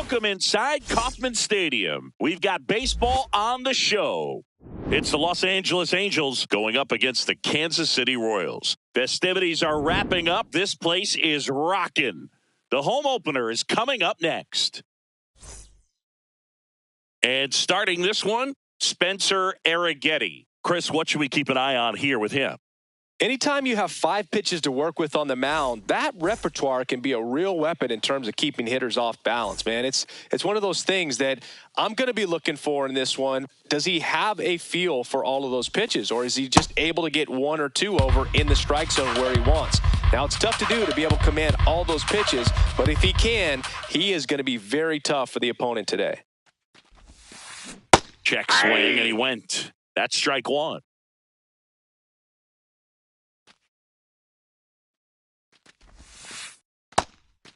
Welcome inside Kauffman Stadium. We've got baseball on the show. It's the Los Angeles Angels going up against the Kansas City Royals. Festivities are wrapping up. This place is rocking. The home opener is coming up next. And starting this one, Spencer Arrighetti. Chris, what should we keep an eye on here with him? Anytime you have 5 pitches to work with on the mound, that repertoire can be a real weapon in terms of keeping hitters off balance, man. It's one of those things that I'm going to be looking for in this one. Does he have a feel for all of those pitches, or is he just able to get 1 or 2 over in the strike zone where he wants? Now, it's tough to do to be able to command all those pitches, but if he can, he is going to be very tough for the opponent today. Check swing, and he went. That's strike 1.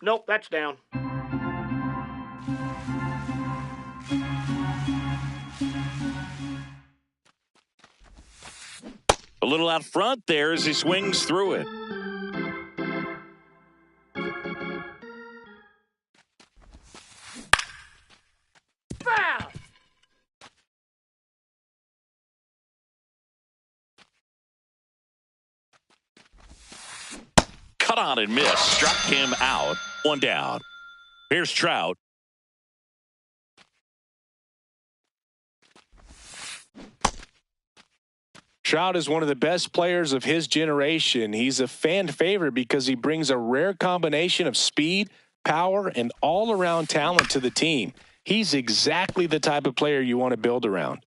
Nope, that's down. A little out front there as he swings through it. Foul! Cut on and miss. Struck him out. 1 down. Here's Trout. Trout is one of the best players of his generation. He's a fan favorite because he brings a rare combination of speed, power, and all-around talent to the team. He's exactly the type of player you want to build around.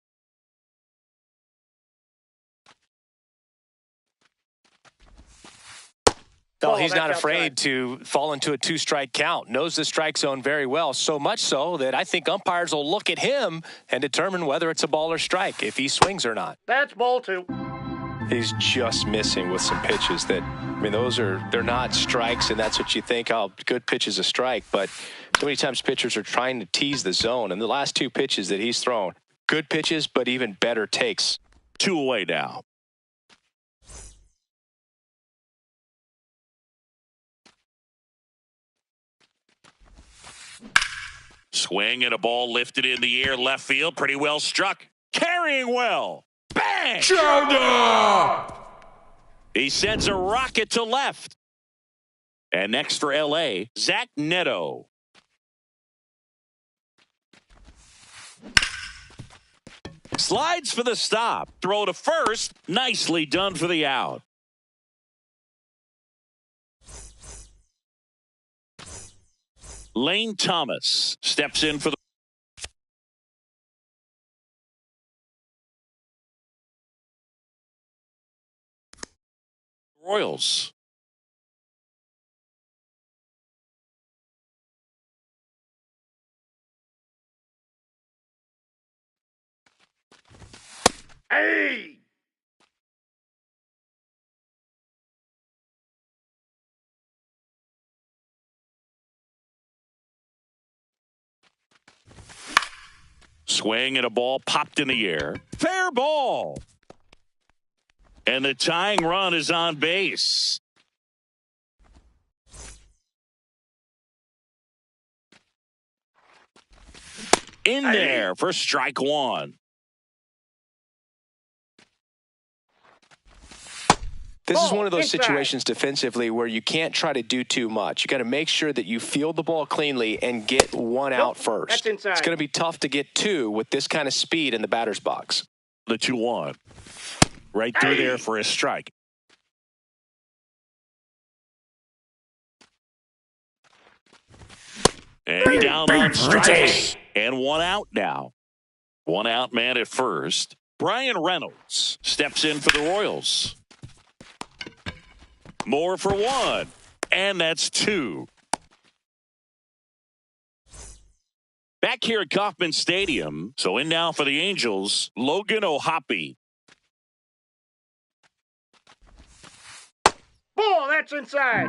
Well, he's not afraid to fall into a 2-strike count. Knows the strike zone very well, so much so that I think umpires will look at him and determine whether it's a ball or strike, if he swings or not. That's ball 2. He's just missing with some pitches that, I mean, they're not strikes, and that's what you think, oh, good pitch is a strike. But so many times pitchers are trying to tease the zone, and the last 2 pitches that he's thrown, good pitches, but even better takes. 2 away now. Swing and a ball lifted in the air, left field, pretty well struck. Carrying well. Bang! Shoulder! He sends a rocket to left. And next for L.A., Zach Neto. Slides for the stop. Throw to first. Nicely done for the out. Lane Thomas steps in for the Royals. Hey! Swing and a ball popped in the air. Fair ball. And the tying run is on base. In there for strike 1. This is one of those situations defensively where you can't try to do too much. You got to make sure that you field the ball cleanly and get 1 out first. That's inside. It's going to be tough to get 2 with this kind of speed in the batter's box. The 2-1. Right through there for a strike. And down on strikes. And 1 out now. 1 out man at first. Brian Reynolds steps in for the Royals. More for 1. And that's 2. Back here at Kauffman Stadium. So in now for the Angels, Logan O'Hoppe. Ball, that's inside.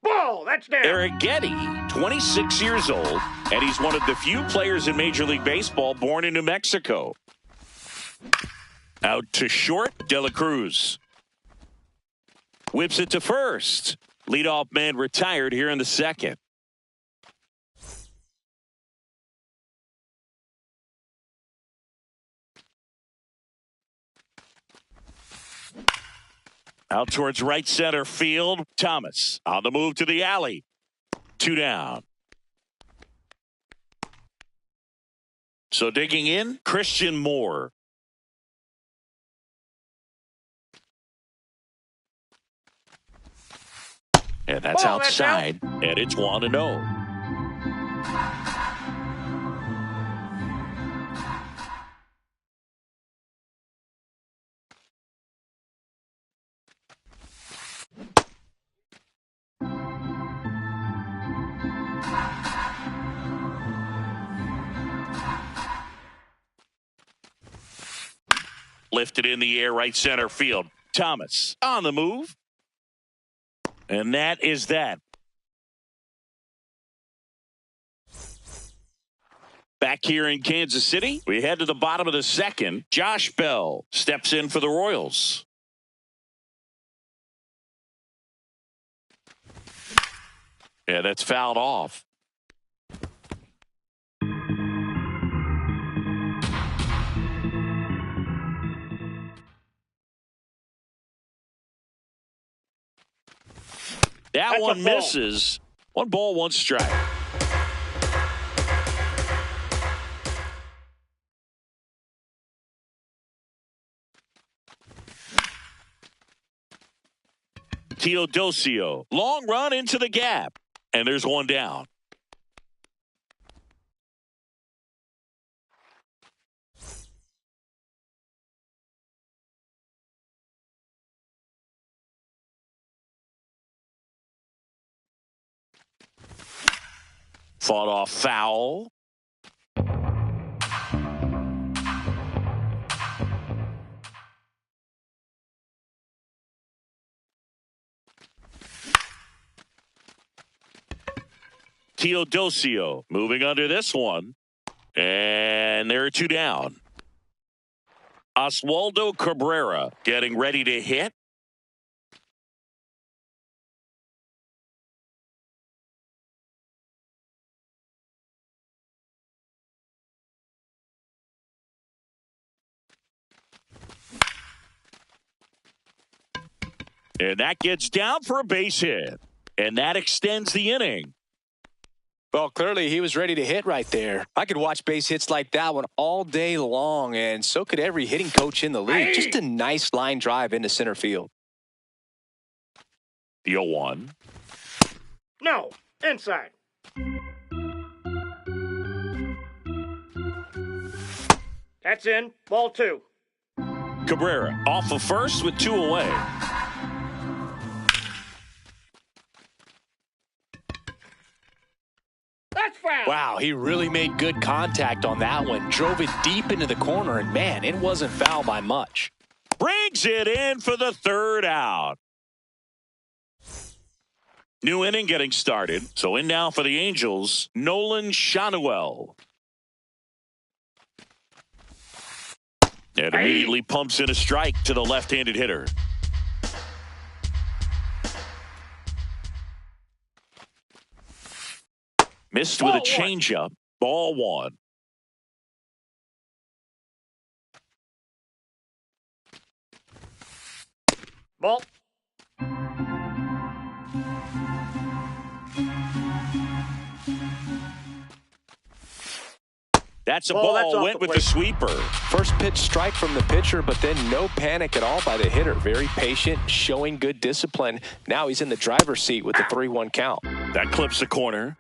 Ball, that's down. Arrighetti, 26 years old, and he's one of the few players in Major League Baseball born in New Mexico. Out to short, De La Cruz. Whips it to first. Leadoff man retired here in the second. Out towards right center field. Thomas on the move to the alley. 2 down. So digging in, Christian Moore. And that's outside. And it's 1-0. Lifted in the air, right center field. Thomas on the move. And that is that. Back here in Kansas City, we head to the bottom of the second. Josh Bell steps in for the Royals. Yeah, that's fouled off. That one misses. 1 ball, 1 strike. Teodosio. Long run into the gap. And there's 1 down. Fought off foul. Teodosio moving under this one. And there are 2 down. Oswaldo Cabrera getting ready to hit. And that gets down for a base hit. And that extends the inning. Well, clearly he was ready to hit right there. I could watch base hits like that one all day long, and so could every hitting coach in the league. Just a nice line drive into center field. The 0-1. No, inside. That's in. Ball 2. Cabrera off of first with 2 away. That's foul. Wow, he really made good contact on that one. Drove it deep into the corner, and man, it wasn't foul by much. Brings it in for the 3rd out. New inning getting started. So in now for the Angels, Nolan Schanuel. And immediately pumps in a strike to the left-handed hitter. Missed with a changeup. Ball 1. Ball. That's a ball. Went with the sweeper. First pitch strike from the pitcher, but then no panic at all by the hitter. Very patient, showing good discipline. Now he's in the driver's seat with the 3-1 count. That clips the corner.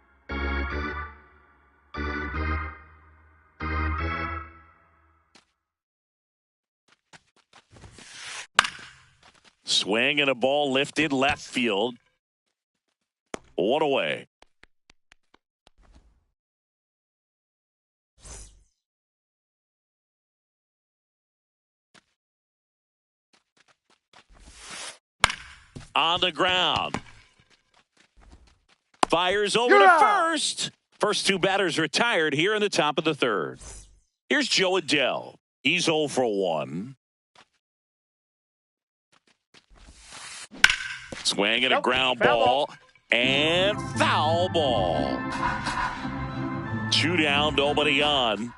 Swing and a ball lifted left field. 1 away. On the ground. Fires over to first. First 2 batters retired here in the top of the 3rd. Here's Joe Adell. He's 0 for 1. Swing and a Nope. ground Foul ball. And foul ball. 2 down, nobody on.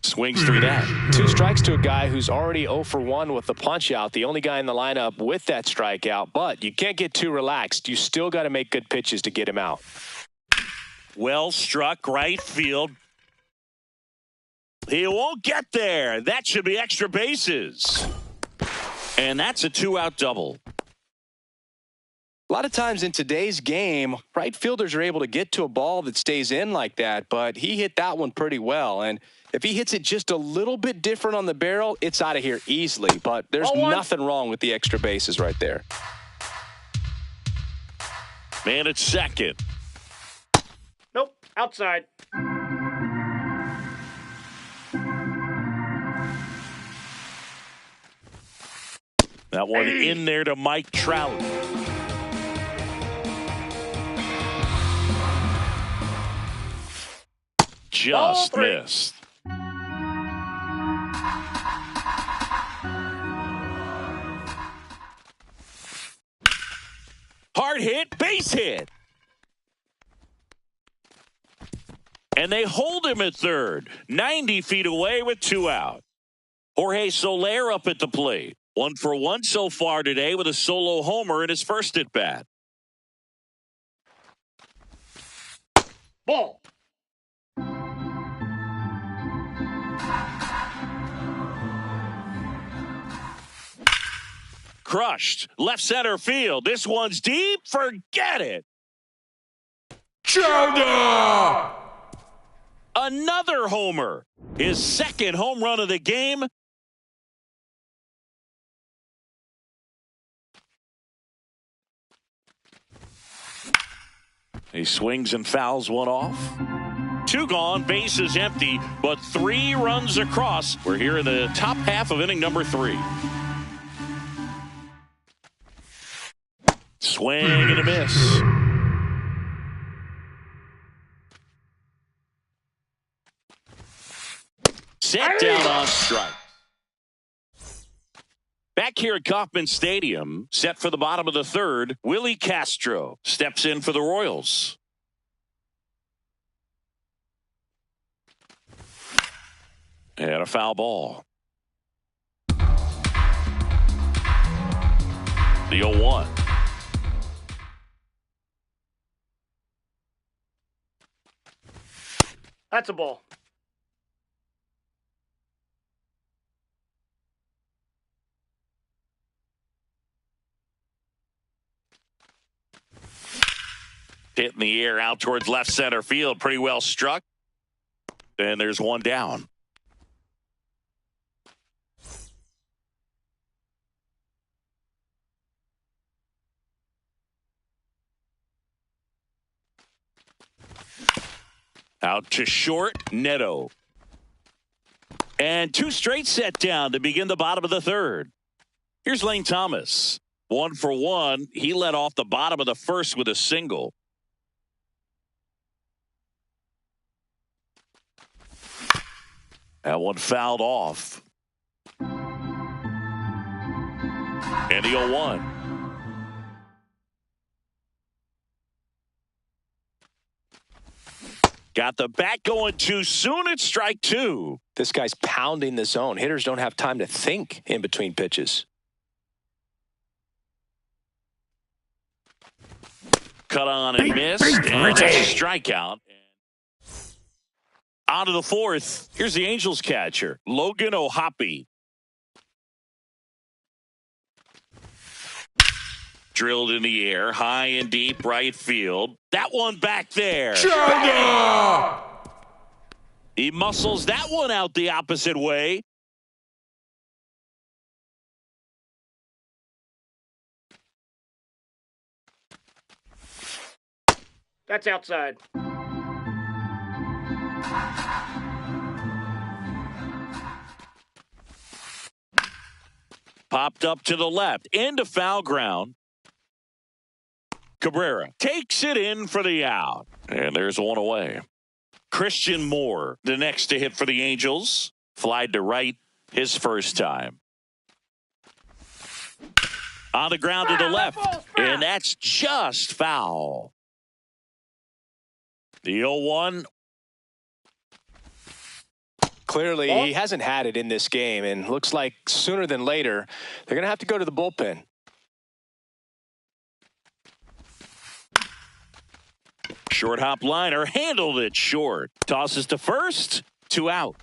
Swings through that. 2 strikes to a guy who's already 0 for 1 with the punch out. The only guy in the lineup with that strikeout. But you can't get too relaxed. You still got to make good pitches to get him out. Well struck, right field. He won't get there. That should be extra bases. And that's a 2-out double. A lot of times in today's game, right fielders are able to get to a ball that stays in like that, but he hit that one pretty well. And if he hits it just a little bit different on the barrel, it's out of here easily. But there's nothing wrong with the extra bases right there. Man at second. Nope. Outside. That one in there to Mike Trout. Just missed. Hard hit, base hit. And they hold him at third. 90 feet away with 2 out. Jorge Soler up at the plate. 1 for 1 so far today with a solo homer in his first at bat. Ball. Crushed. Left center field. This one's deep. Forget it. Chowder! Another homer. His second home run of the game. He swings and fouls one off. 2 gone, bases empty, but 3 runs across. We're here in the top half of inning number 3. Swing and a miss. Set down on strike. Back here at Kauffman Stadium, set for the bottom of the 3rd, Willie Castro steps in for the Royals. And a foul ball. The 0-1. That's a ball. Hit in the air out towards left center field. Pretty well struck. And there's 1 down. Out to short, Neto. And 2 straight set down to begin the bottom of the 3rd. Here's Lane Thomas. 1 for 1. He led off the bottom of the 1st with a single. That one fouled off. And the 0-1. Got the bat going too soon at strike 2. This guy's pounding the zone. Hitters don't have time to think in between pitches. Cut on and missed. And that's a strikeout. On to the 4th. Here's the Angels catcher, Logan O'Hoppe. Drilled in the air, high and deep right field. That one back there. Chowder! He muscles that one out the opposite way. That's outside. Popped up to the left, into foul ground. Cabrera takes it in for the out. And there's 1 away. Christian Moore, the next to hit for the Angels. Flied to right his first time. On the ground to the left, that ball's foul. and that's just foul. The 0-1. Clearly, he hasn't had it in this game, and looks like sooner than later, they're going to have to go to the bullpen. Short hop liner, handled it short. Tosses to first, 2 out.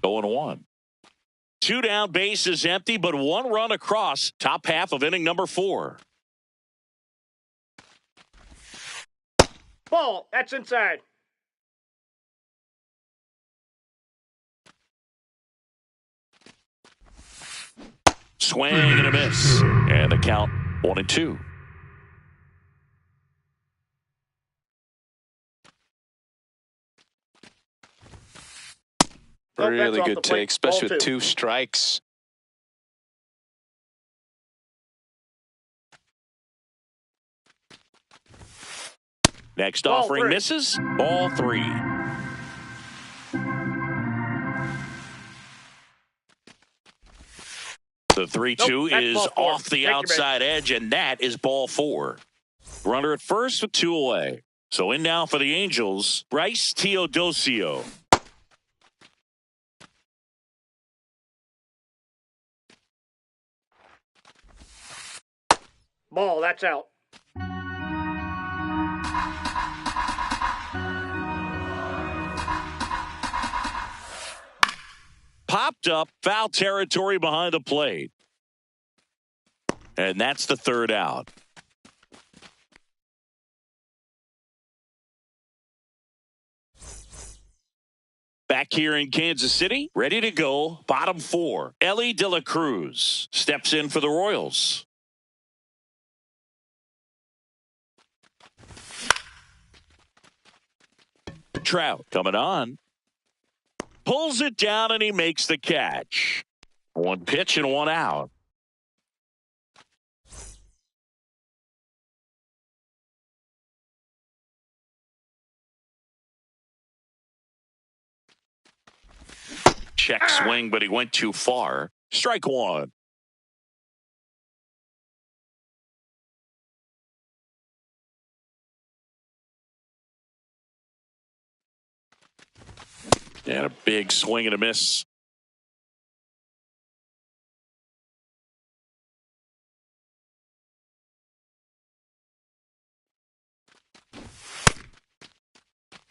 Going 1. 2 down, base is empty, but 1 run across. Top half of inning number 4. Ball, that's inside. Swing and a miss. And the count 1-2. Nope, Really that's off good the plate. take, especially Ball with 2. 2 strikes. Next Ball offering 3. misses. Ball 3. The 3-2 Nope, that's is ball 4. off the Take your outside edge, and that is ball 4. Runner at first with 2 away. So in now for the Angels, Bryce Teodosio. Ball, that's out. Popped up, foul territory behind the plate. And that's the 3rd out. Back here in Kansas City, ready to go, bottom 4. Elly De La Cruz steps in for the Royals. Trout coming on. Pulls it down and he makes the catch. 1 pitch and 1 out. Check swing, but he went too far. Strike 1. And a big swing and a miss.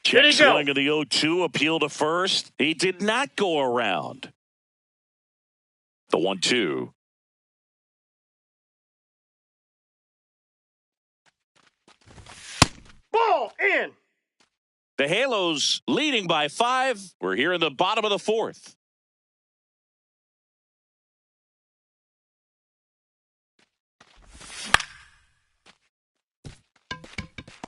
Check swing of the 0-2, appeal to first. He did not go around. The 1-2. Ball, in. The Halos leading by 5. We're here in the bottom of the 4th.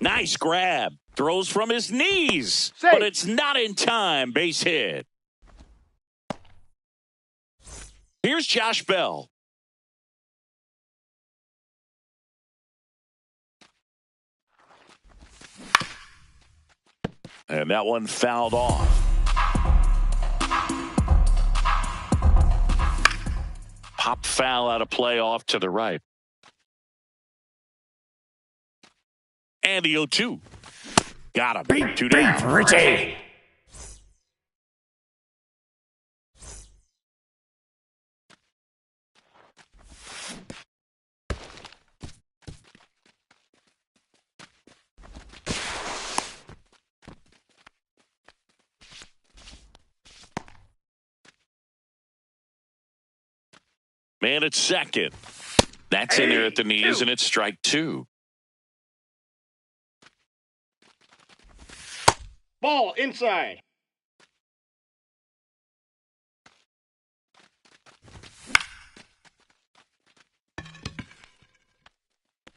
Nice grab. Throws from his knees. Safe. But it's not in time. Base hit. Here's Josh Bell. And that one fouled off. Pop foul out of play off to the right. And the 0-2. Got him. 2 down. Richie. Man at second. That's in there at the knees, and it's strike 2. Ball, inside.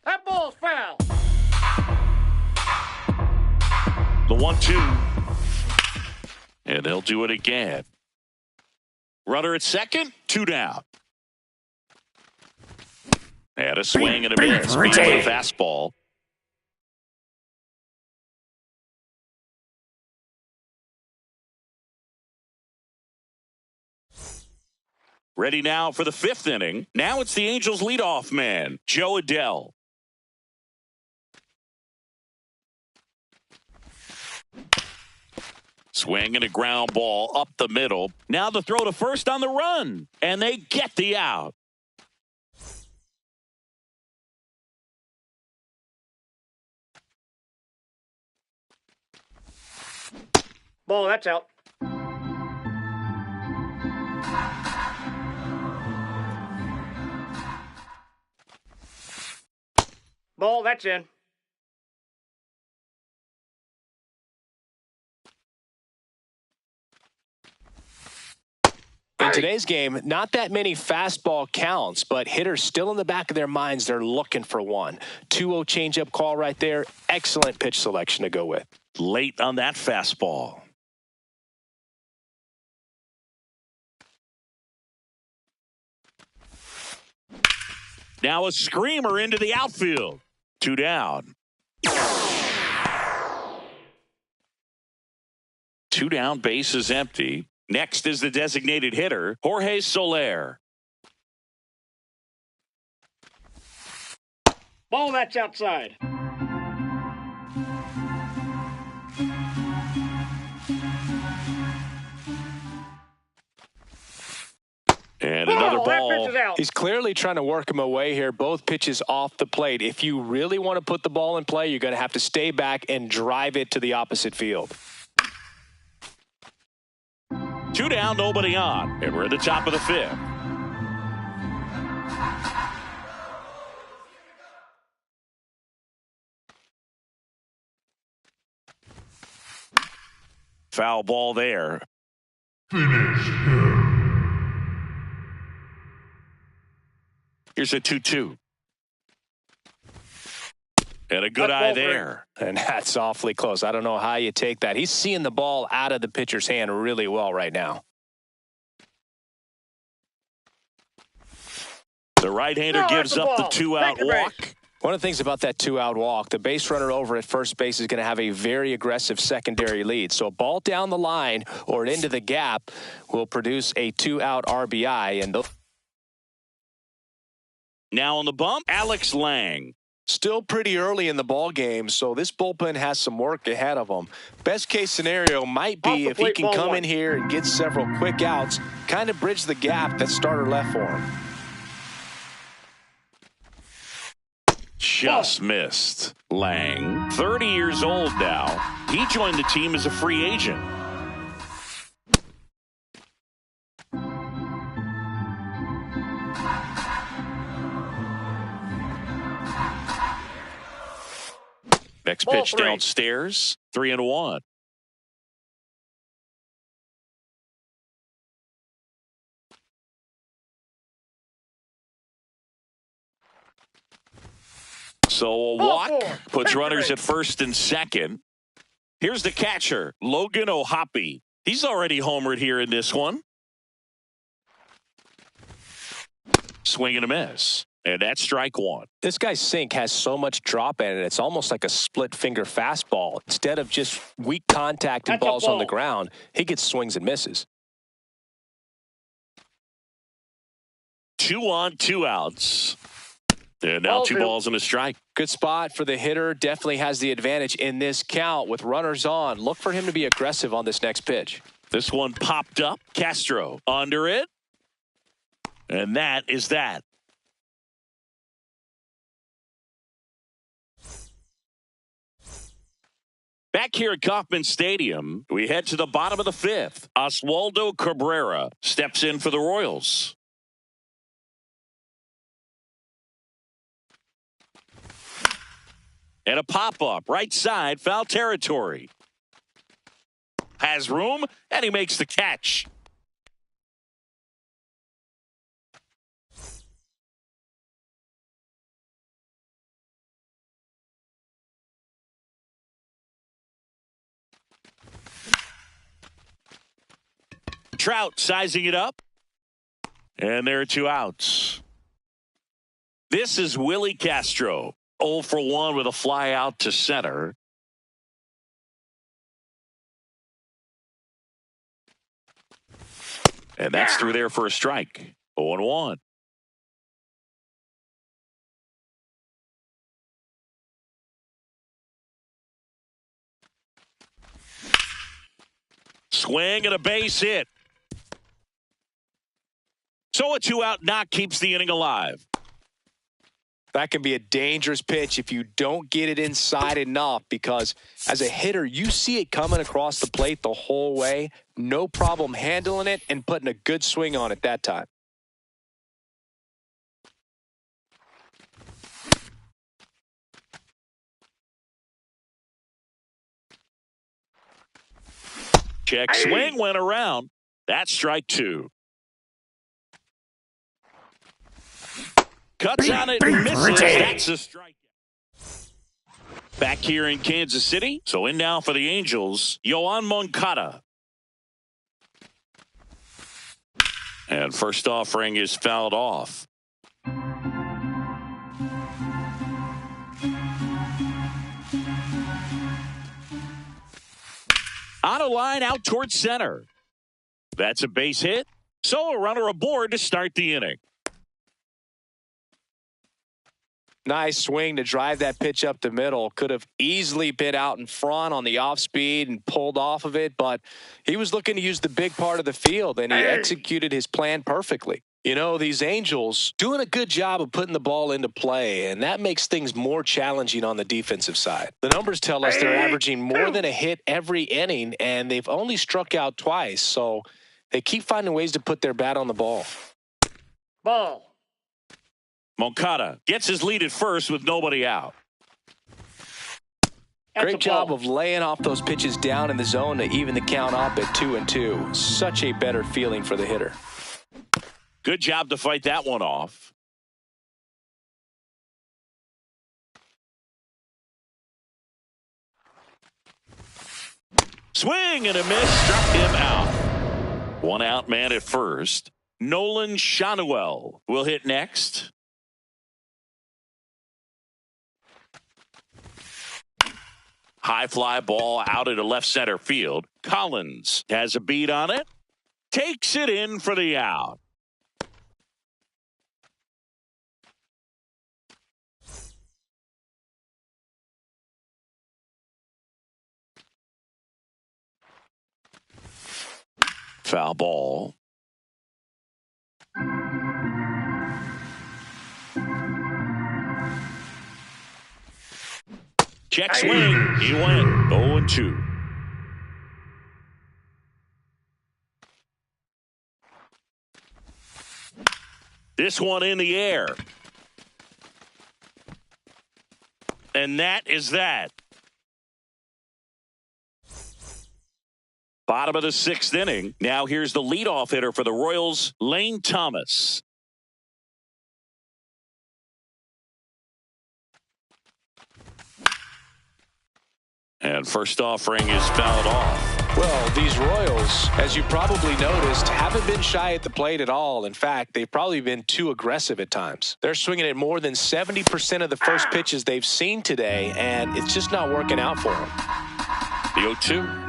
That ball's foul. The 1-2. And they'll do it again. Runner at second, 2 down. And a swing and a miss. Beat with a fastball. Ready now for the fifth inning. Now it's the Angels leadoff man, Joe Adell. Swing and a ground ball up the middle. Now the throw to first on the run, and they get the out. Ball, that's out. Ball, that's in. In today's game, not that many fastball counts, but hitters still in the back of their minds, they're looking for one. 2-0 changeup call right there. Excellent pitch selection to go with. Late on that fastball. Now a screamer into the outfield. 2 down. 2 down, base is empty. Next is the designated hitter, Jorge Soler. Ball, that's outside. And another That ball. pitch is out. He's clearly trying to work him away here. Both pitches off the plate. If you really want to put the ball in play, you're going to have to stay back and drive it to the opposite field. 2 down, nobody on. And we're at the top of the fifth. Foul ball there. Finish him. Here's a 2-2. And a good eye there. And that's awfully close. I don't know how you take that. He's seeing the ball out of the pitcher's hand really well right now. The right-hander gives up the 2-out walk. One of the things about that 2-out walk, the base runner over at first base is going to have a very aggressive secondary lead. So a ball down the line or into the gap will produce a 2-out RBI. And Now on the bump, Alex Lang. still pretty early in the ball game, so this bullpen has some work ahead of them. Best case scenario might be if he can come in here and get several quick outs, kind of bridge the gap that starter left for him. Just missed. Lang, 30 years old now. He joined the team as a free agent. Next pitch downstairs, 3-1. So a walk puts runners at first and second. Here's the catcher, Logan O'Hoppe. He's already homered here in this one. Swing and a miss. And that's strike one. This guy's sink has so much drop in it. It's almost like a split finger fastball. Instead of just weak contact and balls on the ground, he gets swings and misses. 2 on, 2 outs. And now 2 balls and a strike. Good spot for the hitter. Definitely has the advantage in this count with runners on. Look for him to be aggressive on this next pitch. This one popped up. Castro under it. And that is that. Back here at Kauffman Stadium, we head to the bottom of the fifth. Oswaldo Cabrera steps in for the Royals. And a pop-up, right side, foul territory. Has room, and he makes the catch. Trout sizing it up. And there are 2 outs. This is Willie Castro. 0 for 1 with a fly out to center. And that's through there for a strike. 0-1. Swing and a base hit. So a 2-out knock keeps the inning alive. That can be a dangerous pitch if you don't get it inside enough, because as a hitter, you see it coming across the plate the whole way. No problem handling it and putting a good swing on it that time. Check swing went around. That's strike 2. Cuts on it and misses. That's a strike. Back here in Kansas City. So in now for the Angels, Yoan Moncada. And first offering is fouled off. On a line out towards center. That's a base hit. So a runner aboard to start the inning. Nice swing to drive that pitch up the middle. Could have easily been out in front on the off speed and pulled off of it, but he was looking to use the big part of the field, and he executed his plan perfectly. You know, these Angels doing a good job of putting the ball into play, and that makes things more challenging on the defensive side. The numbers tell us they're averaging more than a hit every inning, and they've only struck out twice, so they keep finding ways to put their bat on the ball. Ball. Moncada gets his lead at first with nobody out. Great job of laying off those pitches down in the zone to even the count up at 2-2. Such a better feeling for the hitter. Good job to fight that one off. Swing and a miss, struck him out. 1 out man at first. Nolan Schanuel will hit next. High fly ball out into left center field. Collins has a beat on it. Takes it in for the out. Foul ball. Check swing. He went 0-2. This one in the air. And that is that. Bottom of the 6th inning. Now here's the leadoff hitter for the Royals, Lane Thomas. And first offering is fouled off. Well, these Royals, as you probably noticed, haven't been shy at the plate at all. In fact, they've probably been too aggressive at times. They're swinging at more than 70% of the first pitches they've seen today, and it's just not working out for them. The 0-2.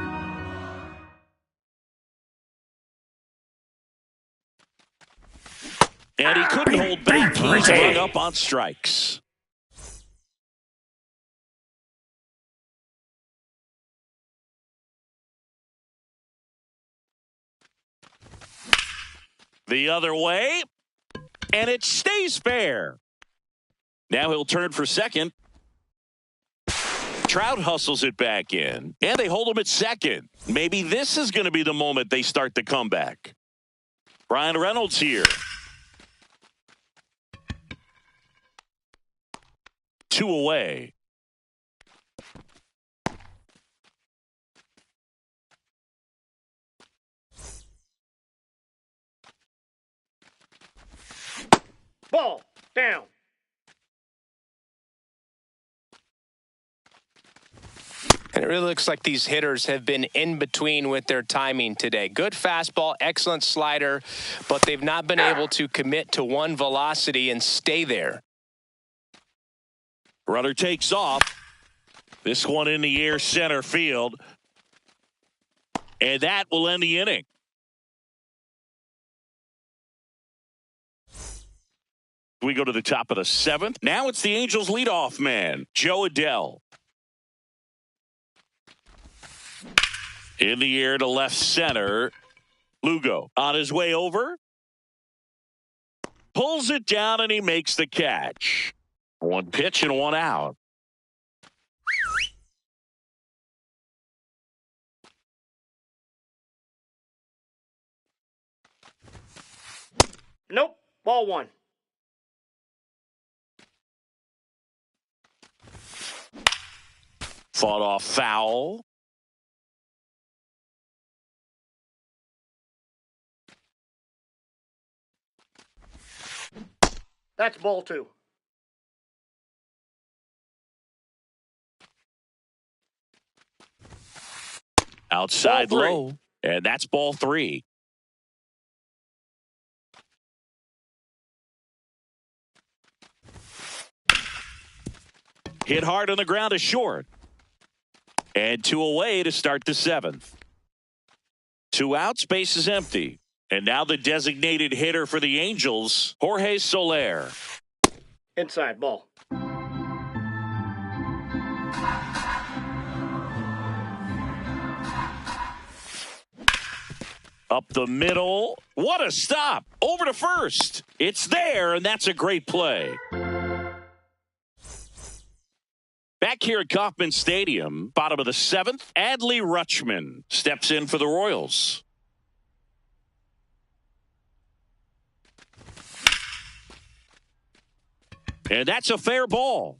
And he couldn't hold back. He's hung up on strikes. The other way, and it stays fair. Now he'll turn for second. Trout hustles it back in, and they hold him at second. Maybe this is going to be the moment they start the comeback. Brian Reynolds here. 2 away. Ball. Down. And it really looks like these hitters have been in between with their timing today. Good fastball, excellent slider, but they've not been able to commit to one velocity and stay there. Runner takes off. This one in the air center field. And that will end the inning. We go to the top of the 7th. Now it's the Angels leadoff man, Joe Adell. In the air to left center. Lugo on his way over. Pulls it down and he makes the catch. 1 pitch and 1 out. Nope. Ball 1. Fought off foul. That's ball 2. Outside Ball 3. low. And that's ball 3. Hit hard on the ground is short. And 2 away to start the 7th. 2 out, space is empty. And now the designated hitter for the Angels, Jorge Soler. Inside ball. Up the middle. What a stop. Over to first. It's there, and that's a great play. Back here at Kauffman Stadium, bottom of the 7th, Adley Rutschman steps in for the Royals. And that's a fair ball.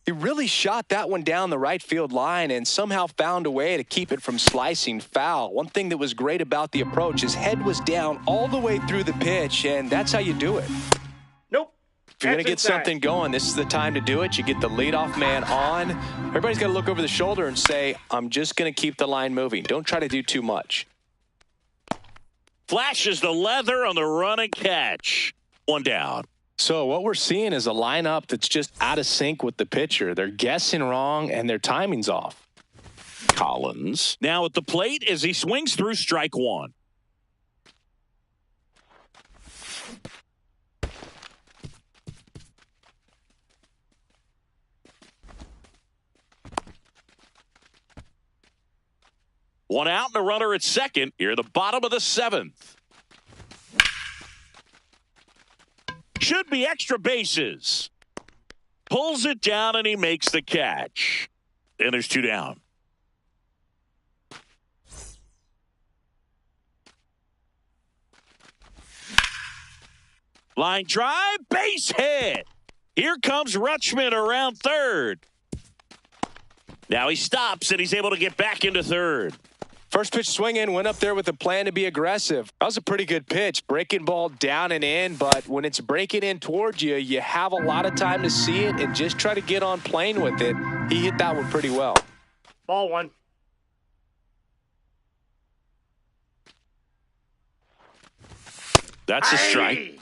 He really shot that one down the right field line and somehow found a way to keep it from slicing foul. One thing that was great about the approach, his head was down all the way through the pitch, and that's how you do it. Nope. If you're going to get inside. something going, this is the time to do it. You get the leadoff man on. Everybody's got to look over the shoulder and say, I'm just going to keep the line moving. Don't try to do too much. Flashes the leather on the run and catch. 1 down. So what we're seeing is a lineup that's just out of sync with the pitcher. They're guessing wrong, and their timing's off. Collins now at the plate as he swings through strike 1. One out and a runner at second. Here at the bottom of the 7th. Should be extra bases. Pulls it down and he makes the catch. And there's 2 down. Line drive, base hit. Here comes Rutschman around third. Now he stops and he's able to get back into third. First pitch swing in, went up there with a plan to be aggressive. That was a pretty good pitch. Breaking ball down and in, but when it's breaking in towards you, you have a lot of time to see it and just try to get on plane with it. He hit that one pretty well. Ball 1. That's a strike.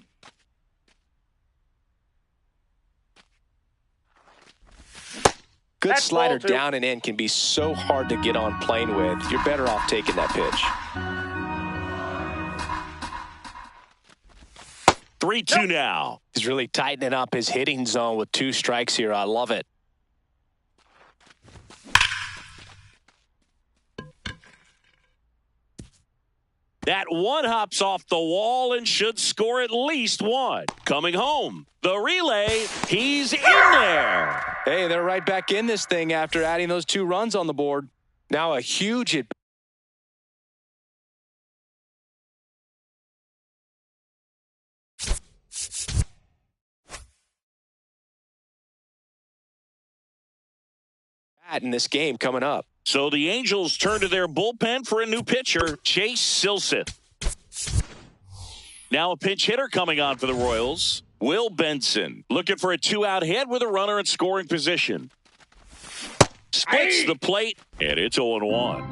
Good That's slider ball 2. down and in can be so hard to get on plane with. You're better off taking that pitch. 3-2 now. He's really tightening up his hitting zone with 2 strikes here. I love it. That one hops off the wall and should score at least 1. Coming home. The relay, he's in there. Hey, they're right back in this thing after adding those 2 runs on the board. Now a huge hit. In this game coming up. So the Angels turn to their bullpen for a new pitcher, Chase Silseth. Now a pinch hitter coming on for the Royals, Will Benson. Looking for a 2-out hit with a runner in scoring position. Splits the plate, and it's 0-1.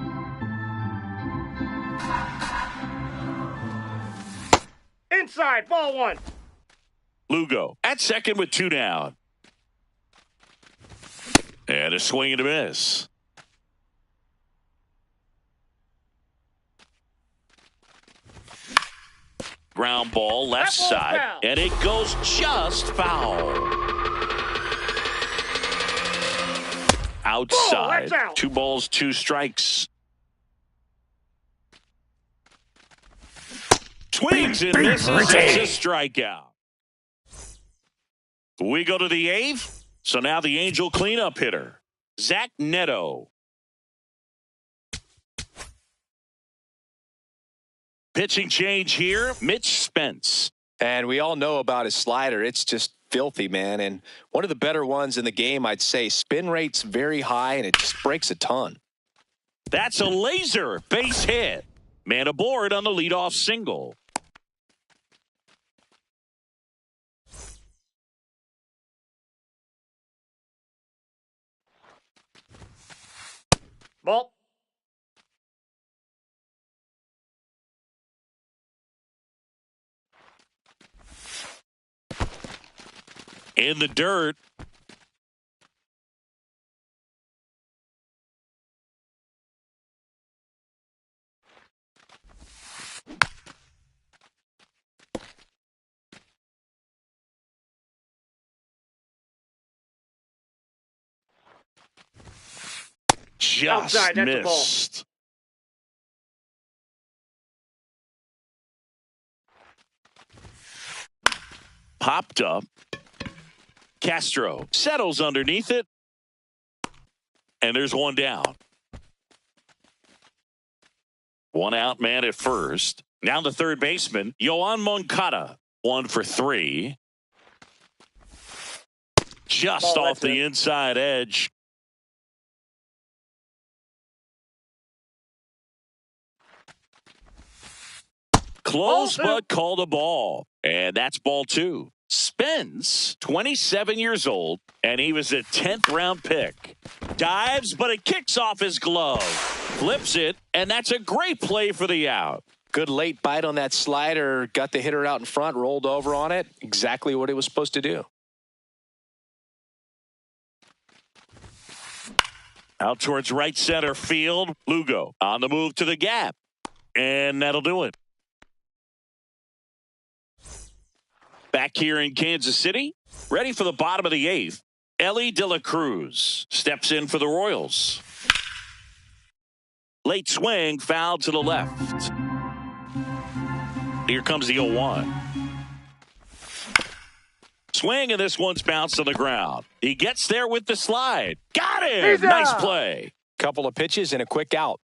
Inside, ball 1. Lugo at second with 2 down. And a swing and a miss. Ground ball left That ball's side, foul. and it goes just foul. Outside. that's out. 2 balls, 2 strikes. Swings and misses. It's a strikeout. We go to the 8th. So now the Angel cleanup hitter, Zach Neto. Pitching change here, Mitch Spence. And we all know about his slider. It's just filthy, man. And one of the better ones in the game, I'd say. Spin rate's very high, and it just breaks a ton. That's a laser base hit. Man aboard on the leadoff single. Ball. In the dirt. Just Outside, that's a ball. missed. Popped up. Castro settles underneath it. And there's one down. 1 out, man at first. Now the third baseman, Yoan Moncada. 1 for 3. Just Ball off the left inside edge. Close, Ball 2. but called a ball. And that's ball 2. Spence, 27 years old, and he was a 10th round pick. Dives, but it kicks off his glove. Flips it, and that's a great play for the out. Good late bite on that slider. Got the hitter out in front, rolled over on it. Exactly what it was supposed to do. Out towards right center field. Lugo on the move to the gap. And that'll do it. Back here in Kansas City, ready for the bottom of the 8th. Elly De La Cruz steps in for the Royals. Late swing, foul to the left. Here comes the 0-1. Swing, and this one's bounced on the ground. He gets there with the slide. Got him! He's Nice out. play. Couple of pitches and a quick out.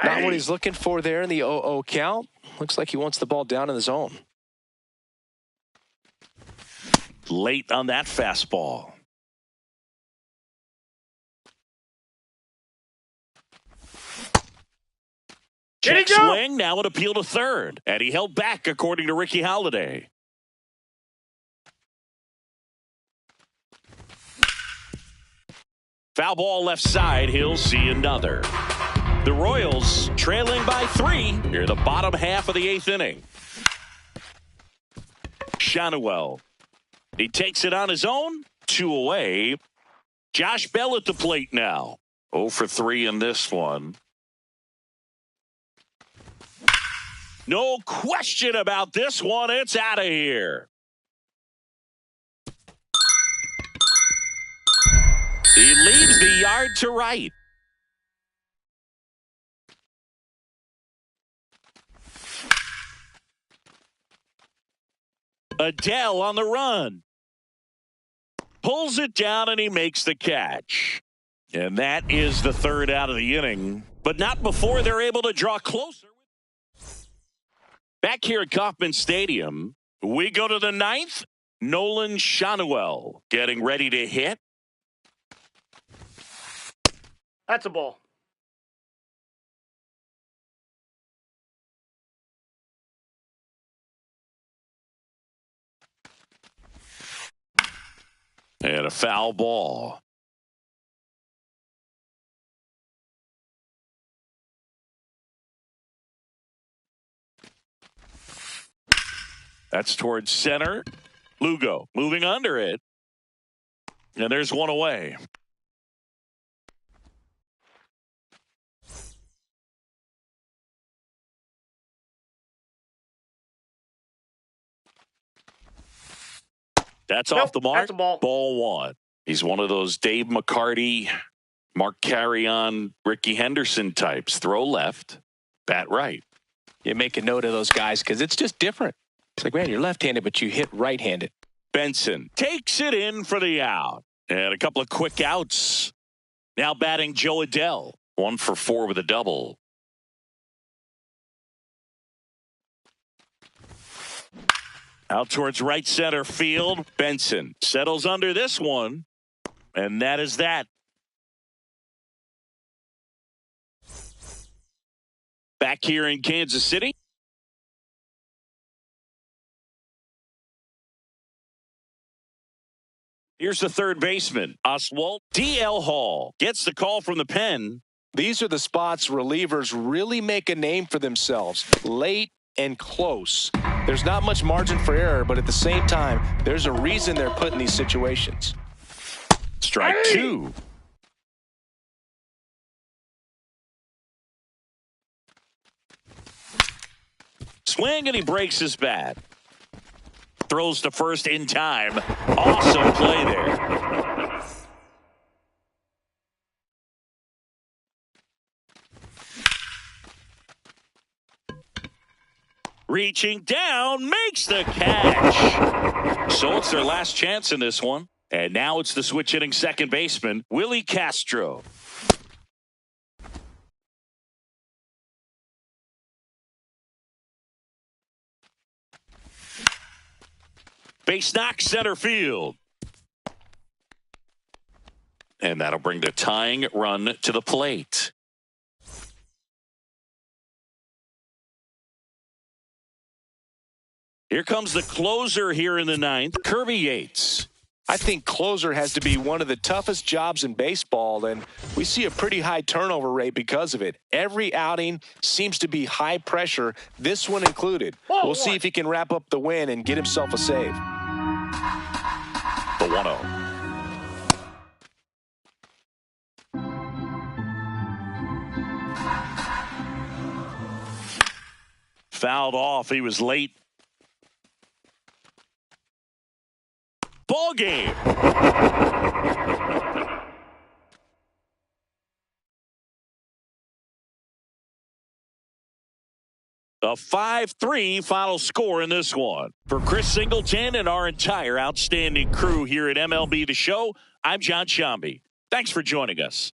Not what he's looking for there in the 0-0 count. Looks like he wants the ball down in the zone. Late on that fastball. Did he Check go? swing, now an appeal to third. And he held back, according to Ricky Holiday. Foul ball left side, he'll see another. The Royals trailing by 3 near the bottom half of the 8th inning. Shanuel. He takes it on his own. 2 away. Josh Bell at the plate now. 0 for 3 in this one. No question about this one. It's out of here. He leaves the yard to right. Adele on the run. Pulls it down and he makes the catch. And that is the 3rd out of the inning. But not before they're able to draw closer. Back here at Kauffman Stadium, we go to the 9th. Nolan Shanuel getting ready to hit. That's a ball. And a foul ball. That's towards center. Lugo moving under it. And there's one away. That's Nope, off the mark. that's a ball. Ball one. He's one of those Dave McCarty, Mark Carrion, Ricky Henderson types. Throw left, bat right. You make a note of those guys because it's just different. It's like, man, you're left-handed, but you hit right-handed. Benson takes it in for the out. And a couple of quick outs. Now batting Joe Adell. 1 for 4 with a double. Out towards right center field. Benson settles under this one. And that is that. Back here in Kansas City. Here's the third baseman, Oswalt. D.L. Hall gets the call from the pen. These are the spots relievers really make a name for themselves. Late and close. There's not much margin for error, but at the same time, there's a reason they're put in these situations. Strike two. Swing, and he breaks his bat. Throws to first in time. Awesome play there. Reaching down, makes the catch. So it's their last chance in this one. And now it's the switch hitting second baseman, Willie Castro. Base knock center field. And that'll bring the tying run to the plate. Here comes the closer here in the ninth, Kirby Yates. I think closer has to be one of the toughest jobs in baseball, and we see a pretty high turnover rate because of it. Every outing seems to be high pressure, this one included. We'll see if he can wrap up the win and get himself a save. The 1-0. Fouled off. He was late. Ball game. A 5-3 final score in this one. For Chris Singleton and our entire outstanding crew here at MLB The Show, I'm John Shambi. Thanks for joining us.